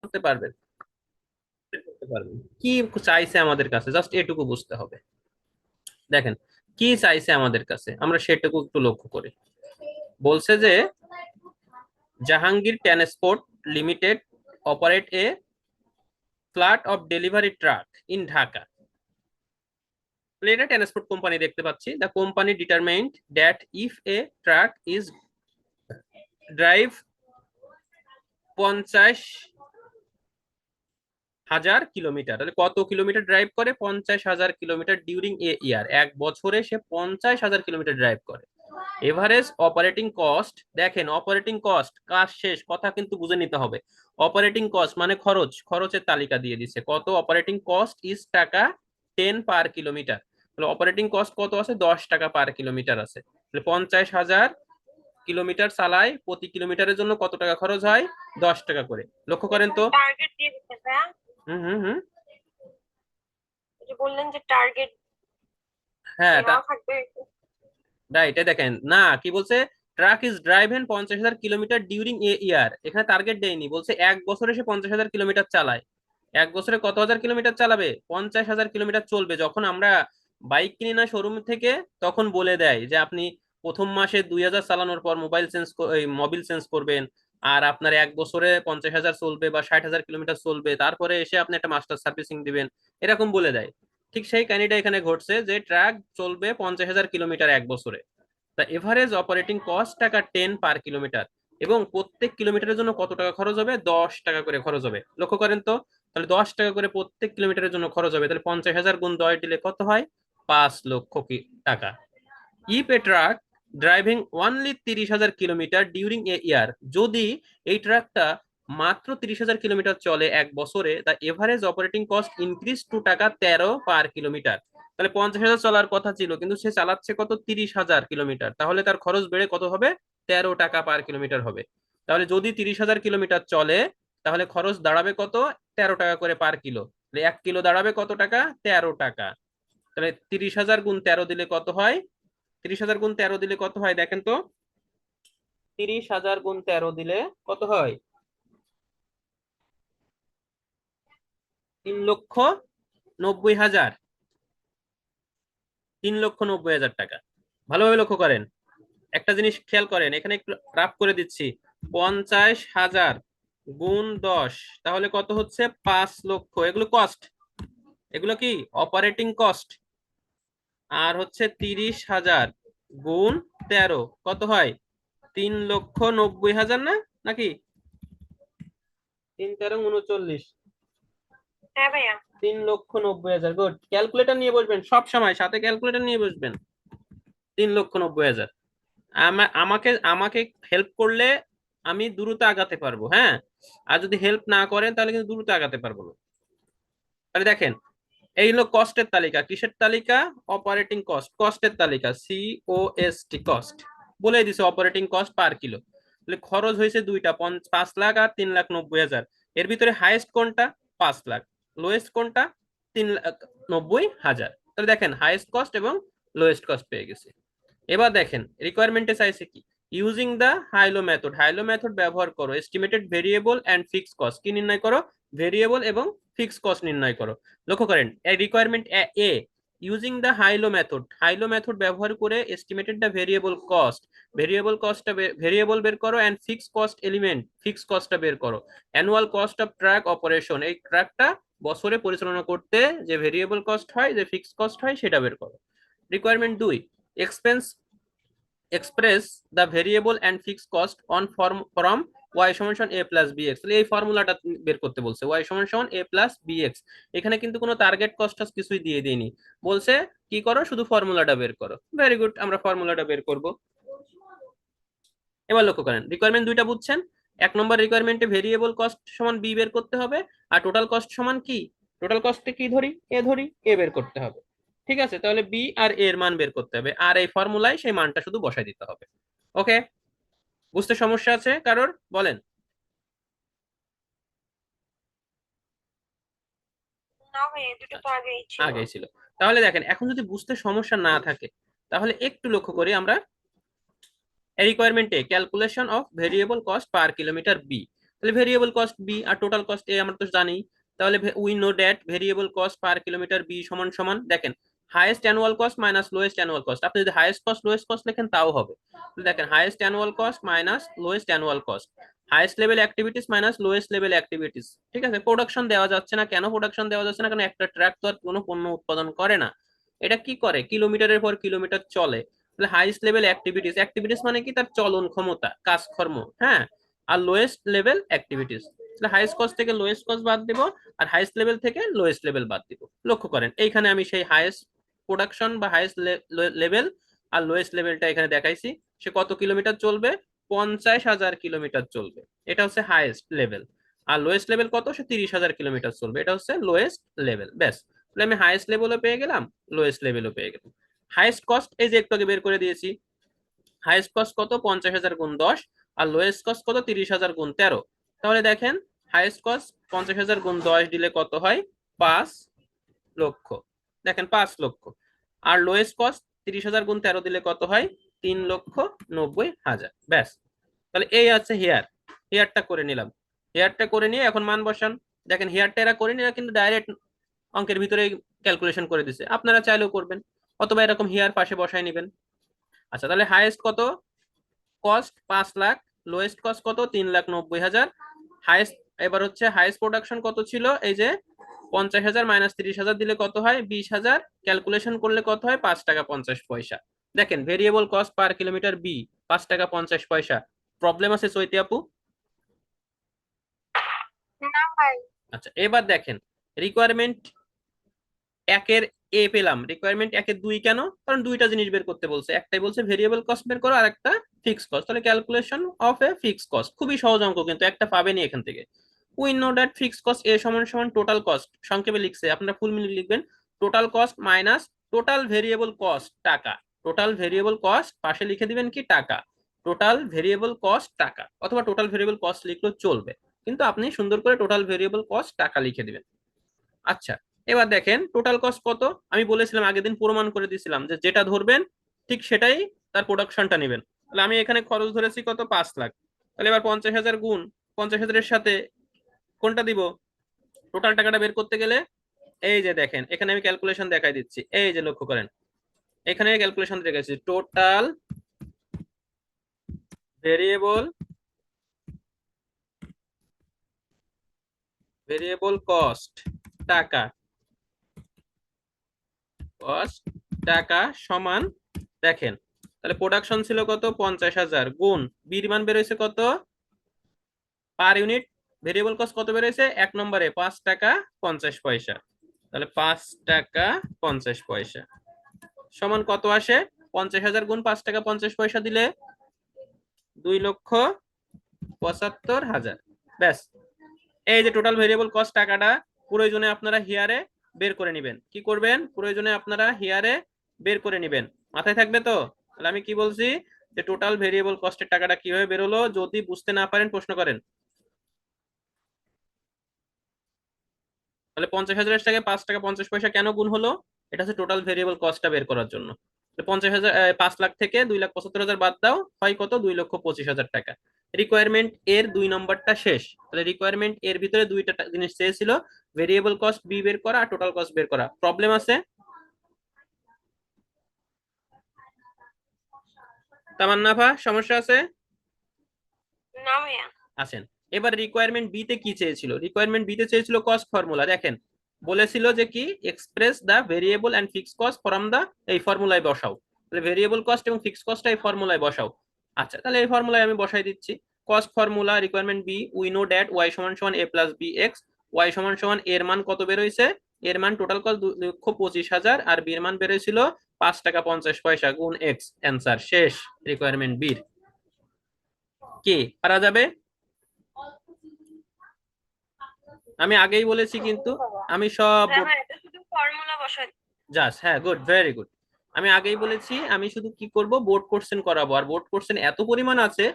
করতে পারবেন? করতে পারবেন। কি চাইছে আমাদের কাছে জাস্ট এটুকু বুঝতে হবে। দেখেন কি চাইছে আমাদের কাছে, আমরা সেটুকু একটু লক্ষ্য করি। বলছে যে Jahangir transport limited operate A flat of delivery truck in Dhaka. এটা ট্রান্সপোর্ট কোম্পানি দেখতে পাচ্ছি। The company determined that if a truck is drive 50,000 kilometre, তাহলে কত কিলোমিটার ড্রাইভ করে? 50,000 কিলোমিটার ডিউরিং এ ইয়ার, এক বছরে সে 50,000 কিলোমিটার ড্রাইভ করে। এভারেজ অপারেটিং কস্ট, দেখেন অপারেটিং কস্ট, কাজ শেষ, কথা কিন্তু বুঝে নিতে হবে। অপারেটিং কস্ট মানে খরচ, খরচের তালিকা দিয়ে দিচ্ছে কত। অপারেটিং কস্ট ইজ টাকা 10 পার কিলোমিটার। তাহলে অপারেটিং কস্ট কত আছে? 10 টাকা পার কিলোমিটার আছে। তাহলে 50,000 কিলোমিটার চালায়, প্রতি কিলোমিটারের জন্য কত টাকা খরচ হয়? 10 টাকা করে। লক্ষ্য করেন তো। টার্গেট দিয়ে দিতে ভাইয়া। হুম হুম হুম। যে বললেন যে টার্গেট হ্যাঁ দেওয়া থাকবে। রাইট, দেখেন না কি বলছে, truck is driven 50,000 kilometre during a year. এখানে টার্গেট দেয়নি, বলছে এক বছরে সে 50,000 কিলোমিটার চালায়। এক বছরে কত হাজার কিলোমিটার চালাবে? 50,000 কিলোমিটার চলবে। যখন আমরা বাইক কিনি না শোরুম থেকে, তখন বলে দেয় যে আপনি প্রথম মাসে 2,000 চালানোর পর মোবিল চেঞ্জ করবেন, আর আপনার এক বছরে 50,000 চলবে বা 60,000 কিলোমিটার চলবে, তারপরে এসে আপনি একটা মাস্টার সার্ভিসিং দিবেন, এরকম বলে দেয়। ঠিক সেই কাহিনীটা এখানে ঘটছে, যে ট্রাক চলবে 50,000 কিলোমিটার এক বছরে। দ্য এভারেজ অপারেটিং কস্ট টাকা 10 পার কিলোমিটার, এবং প্রত্যেক কিলোমিটারের জন্য কত টাকা খরচ হবে? 10 টাকা করে খরচ হবে। লক্ষ্য করেন তো। তাহলে 10 টাকা করে প্রত্যেক কিলোমিটারের জন্য খরচ হবে, তাহলে 50,000 গুণ 10 দিলে কত হয়? 5 লক্ষ টাকা। If a truck driving only 30,000 kilometre during a year, যদি এই ট্রাকটা মাত্র 30,000 কিলোমিটার চলে এক বছরে, তা average operating cost increase two টাকা 13 পার কিলোমিটার। তাহলে 50,000 চলার কথা ছিল, কিন্তু সে চালাচ্ছে কত? 30,000 কিলোমিটার, তাহলে তার খরচ বেড়ে কত হবে? 13 টাকা পার কিলোমিটার হবে। তাহলে যদি 30,000 কিলোমিটার চলে, তাহলে খরচ দাঁড়াবে কত? 13 টাকা করে পার কিলো। তাহলে 1 কিলো দাঁড়াবে কত টাকা? 13 টাকা। তাহলে 30,000 গুণ 13 দিলে কত হয়? 30,000 গুণ 13 দিলে কত হয় দেখেন তো। 30,000 গুণ 13 দিলে কত হয়? 3,90,000। 3,90,000 টাকা। ভালোভাবে লক্ষ্য করেন, একটা জিনিস খেয়াল করেন, এখানে একটু রাফ করে দিচ্ছি। 50,000 গুণ 10, তাহলে কত হচ্ছে? 5 লক্ষ। এগুলো কস্ট, এগুলো কি অপারেটিং কস্ট। আর হচ্ছে 30,000 গুণ 13 কত হয়? 3,90,000 না, নাকি? 3 13 39। হ্যাঁ ভাইয়া। 3,90,000। গুড, ক্যালকুলেটর নিয়ে বসবেন সব সময়, সাথে ক্যালকুলেটর নিয়ে বসবেন। 3,90,000। আমাকে আমাকে হেল্প করলে আমি দ্রুত আগাতে পারবো, হ্যাঁ। আর যদি হেল্প না করেন তাহলে কিন্তু দ্রুত আগাতে পারবো না। তাহলে দেখেন, এই হলো কস্টের তালিকা। কিসের তালিকা? অপারেটিং কস্ট, কস্টের তালিকা, COST, কস্ট। বলে দিছে অপারেটিং কস্ট পার কিলো। তাহলে খরচ হয়েছে দুইটা, 5 লাখ আর 3,90,000। এর ভিতরে হাইয়েস্ট কোনটা? 5 লাখ। লোয়েস্ট কোনটা? 3,90,000। তাহলে দেখেন হাইয়েস্ট কস্ট এবং লোয়েস্ট কস্ট পেয়ে গেছে। এবার দেখেন রিকোয়ারমেন্টে চাইছে কি? Using the high low method, high low method ব্যবহার করো, estimated variable and fix cost কি নির্ণয় করো? ভেরিয়েবল এবং ফিক্স কস্ট নির্ণয় করো। লক্ষ্য করেন requirement a, using the high low method, high low method ব্যবহার করে estimated the variable cost, variable কস্টটা ভেরিয়েবল বের করো, and fix cost element, fix কস্টটা বের করো। Annual cost of truck operation, এই ট্রাকটা বছরে পরিচালনা করতে যে ভেরিয়েবল কস্ট হয়, যে ফিক্স কস্ট হয়, সেটা বের করো। Requirement 2, expense express the variable and fix cost on form y সমান সমান a প্লাস bx। তাহলে এই ফর্মুলাটা বের করতে বলছে, y সমান সমান a প্লাস bx। এখানে কিন্তু কোনো টার্গেট কস্ট কিছুই দিয়ে দেয়নি, বলছে কি করো? শুধু ফর্মুলাটা বের করো। ভেরি গুড, আমরা ফর্মুলাটা বের করব। এবার লক্ষ্য করেন রিকোয়ারমেন্ট দুইটা বুঝছেন। 1 নম্বর রিকোয়ারমেন্টে ভেরিয়েবল কস্ট সমান b বের করতে হবে, আর টোটাল কস্ট সমান কি? টোটাল কস্টে কি ধরি? a ধরি, a বের করতে হবে। ঠিক আছে, তাহলে বি আর এর মান বের করতে হবে, আর এই ফর্মুলায় সেই মানটা শুধু বসাই দিতে হবে। ওকে, বুঝতে সমস্যা আছে কারোর? বলেন। না ভাইয়া, দুটো তো আগেই ছিল। আগেই ছিল। তাহলে দেখেন এখন যদি বুঝতে সমস্যা না থাকে, তাহলে একটু লক্ষ্য করি আমরা। রিকোয়ারমেন্টে calculation of variable cost per kilometre B, তাহলে ভেরিয়েবল কস্ট বি আর টোটাল কস্ট এ আমরা তো জানি। তাহলে we know that variable cost per kilometre B সমান সমান দেখেন highest annual cost minus lowest annual cost. আপনি যদি হাইয়েস্ট কস্ট লোয়েস্ট কস্ট লেখেন তাও হবে। দেখেন highest annual cost minus lowest annual cost, highest level activities minus lowest level activities. ঠিক আছে, প্রোডাকশন দেওয়া যাচ্ছে না কেন? প্রোডাকশন দেওয়া যাচ্ছে না কারণ একটা ট্রাক তো আর কোনো পণ্য উৎপাদন করে না, এটা কি করে কিলোমিটারের পর কিলোমিটার চলে। তাহলে হাইয়েস্ট লেভেল অ্যাক্টিভিটিস, অ্যাক্টিভিটিস মানে কি তার চলন ক্ষমতা কাজকর্ম, হ্যাঁ। আর লোয়েস্ট লেভেল অ্যাক্টিভিটিস, তাহলে হাইয়েস্ট কস্ট থেকে লোয়েস্ট কস্ট বাদ দিব আর হাইয়েস্ট লেভেল থেকে লোয়েস্ট লেভেল বাদ দিব। লক্ষ্য করেন এইখানে আমি সেই হাইয়েস্ট প্রোডাকশন বা হাইয়েস্ট লেভেল আর লোয়েস্ট লেভেলটা এখানে দেখাইছি। সে কত কিলোমিটার চলবে? 50,000 কিলোমিটার চলবে, এটা হচ্ছে হাইয়েস্ট লেভেল। আর লোয়েস্ট লেভেল কত? সে 30,000 কিলোমিটার চলবে, এটা হচ্ছে লোয়েস্ট লেভেল। ব্যাস, তাহলে আমি হাইয়েস্ট লেভেলও পেয়ে গেলাম, লোয়েস্ট লেভেলও পেয়ে গেলাম। হাইয়েস্ট কস্ট এই যে একটু আগে বের করে দিয়েছি, হাইয়েস্ট কস্ট কত? 50,000 গুণ 10, আর লোয়েস্ট কস্ট কত? 30,000 গুণ 13। তাহলে দেখেন হাইয়েস্ট কস্ট 50,000 গুণ 10 দিলে কত হয়? 5 লক্ষ। দেখেন 5 লক্ষ। আর লোয়েস্ট কস্ট 30,000 গুণ 13 দিলে কত হয়? 3,90,000। ব্যাস, তাহলে এই আছে হেয়ার। হেয়ারটা করে নিলাম, হেয়ারটা করে নিয়ে এখন মান বসান। দেখেন হেয়ারটা এরা করে নিয়ে কিন্তু ডাইরেক্ট অঙ্কের ভিতরে ক্যালকুলেশন করে দিছে, আপনারা চাইলেও করবেন অথবা এরকম হেয়ার পাশে বসায় নেবেন। আচ্ছা, তাহলে হাইয়েস্ট কত কস্ট? 5 লাখ। লোয়েস্ট কস্ট কত? 3,90,000। হাইয়েস্ট, এবার হচ্ছে হাইয়েস্ট প্রোডাকশন কত ছিল? এই যে 50,000 মাইনাস 30,000 দিলে কত হয়? 20,000। ক্যালকুলেশন করলে কত হয়? 5 টাকা 50 পয়সা। দেখেন variable cost per kilometre B 5 টাকা 50 পয়সা। প্রবলেম আছে চৈতি আপু? না ভাই। আচ্ছা, এবার দেখেন রিকোয়ারমেন্ট একের এ পেলাম, রিকোয়ারমেন্ট একের 2 কেন? কারণ দুইটা জিনিস বের করতে বলছে, একটাই বলছে ভেরিয়েবল কস্ট বের করো আর একটা ফিক্স কস্ট। তাহলে calculation of a fix cost, খুবই সহজ অঙ্ক কিন্তু একটা পাবেনই এখান থেকে। We know that fix cost এ সমান সমান টোটাল কস্ট, সংক্ষেপে লিখছে, আপনারা ফুল মিনিট লিখবেন total cost minus total variable cost টাকা। টোটাল ভেরিয়েবল কস্ট পাশে লিখে দিবেন কি? টাকা। টোটাল ভেরিয়েবল কস্ট টাকা, অথবা টোটাল ভেরিয়েবল কস্ট লিখলেও চলবে, কিন্তু আপনি সুন্দর করে টোটাল ভেরিয়েবল কস্ট টাকা লিখে দিবেন। আচ্ছা, এবার দেখেন টোটাল কস্ট কত? আমি বলেছিলাম আগের দিন প্রমাণ করে দিয়েছিলাম যে যেটা ধরবেন ঠিক সেটাই তার প্রোডাকশনটা নেবেন। তাহলে আমি এখানে খরচ ধরেছি কত? 5 লাখ। তাহলে এবার 50,000 গুণ 50,000-এর সাথে কোনটা দিব? টোটাল টাকাটা বের করতে গেলে এই যে দেখেন এখানে আমি ক্যালকুলেশন দেখাই দিচ্ছি, এই যে লক্ষ্য করেন এখানে ক্যালকুলেশন রেখেছি টোটাল ভেরিয়েবল ভেরিয়েবল কস্ট টাকা, কস্ট টাকা সমান, দেখেন তাহলে প্রোডাকশন ছিল কত? 50,000 গুণ বির মান বেরোইছে কত পার ইউনিট? ভেরিয়েবল কস্ট কত বেরোইছে 1 নম্বরে? 5 টাকা 50 পয়সা। তাহলে 5 টাকা 50 পয়সা সমান কত আসে? 50,000 গুণ 5 টাকা 50 পয়সা দিলে 2,75,000। ব্যাস, এই যে টোটাল ভেরিয়েবল কস্ট টাকাটা প্রয়োজনে আপনারা হিয়ারে বের করে নেবেন। কি করবেন? প্রয়োজনে আপনারা হিয়ারে বের করে নেবেন, মাথায় থাকবে তো? তাহলে আমি কি বলছি যে টোটাল ভেরিয়েবল কস্টের টাকাটা কিভাবে বেরোলো, যদি বুঝতে না পারেন প্রশ্ন করেন। তাহলে 50,000-এর সাথে 5 টাকা 50 পয়সা কেন গুণ হলো? এটা হচ্ছে টোটাল ভেরিয়েবল কস্টটা বের করার জন্য। 50,000, 5 লাখ থেকে 2,75,000 বাদ দাও, হয় কত? 2,25,000 টাকা। রিকোয়ারমেন্ট এর 2 নম্বরটা শেষ। তাহলে রিকোয়ারমেন্ট এর ভিতরে দুইটা জিনিস চেয়েছিল, ভেরিয়েবল কস্ট বি বের করা আর টোটাল কস্ট বের করা। প্রবলেম আছে? তামান্নাফা সমস্যা আছে? না ভাইয়া। আছেন। এবার রিকোয়ারমেন্ট বি তে কি চেয়েছিল? রিকোয়ারমেন্ট বি তে চেয়েছিল কস্ট ফর্মুলা। দেখেন বলেছিল যে কি express the variable and fixed cost from the, এই ফর্মুলায় বসাও। তাহলে ভেরিয়েবল কস্ট এবং ফিক্সড কস্টটা এই ফর্মুলায় বসাও। আচ্ছা, তাহলে এই ফর্মুলায় আমি বসাই দিচ্ছি। Cost formula requirement B, we know that Y সমান সমান A plus B X. Y সমান সমান এর মান কত বেরোইছে? এর মান টোটাল কস্ট 2,25,000 আর বির মান বেরোইছিল 5 টাকা 50 পয়সা গুণ এক্স। অ্যান্সার শেষ রিকোয়ারমেন্ট বির। কি পারা যাবে? আমি আগেই বলেছি কিন্তু, আমি সব হ্যাঁ ভাই, এটা শুধু ফর্মুলা বসাই। জাস্ট, হ্যাঁ, গুড, ভেরি গুড। আমি আগেই বলেছি আমি শুধু কি করব, বোর্ড কোশ্চেন করাবো, আর বোর্ড কোশ্চেন এত পরিমাণ আছে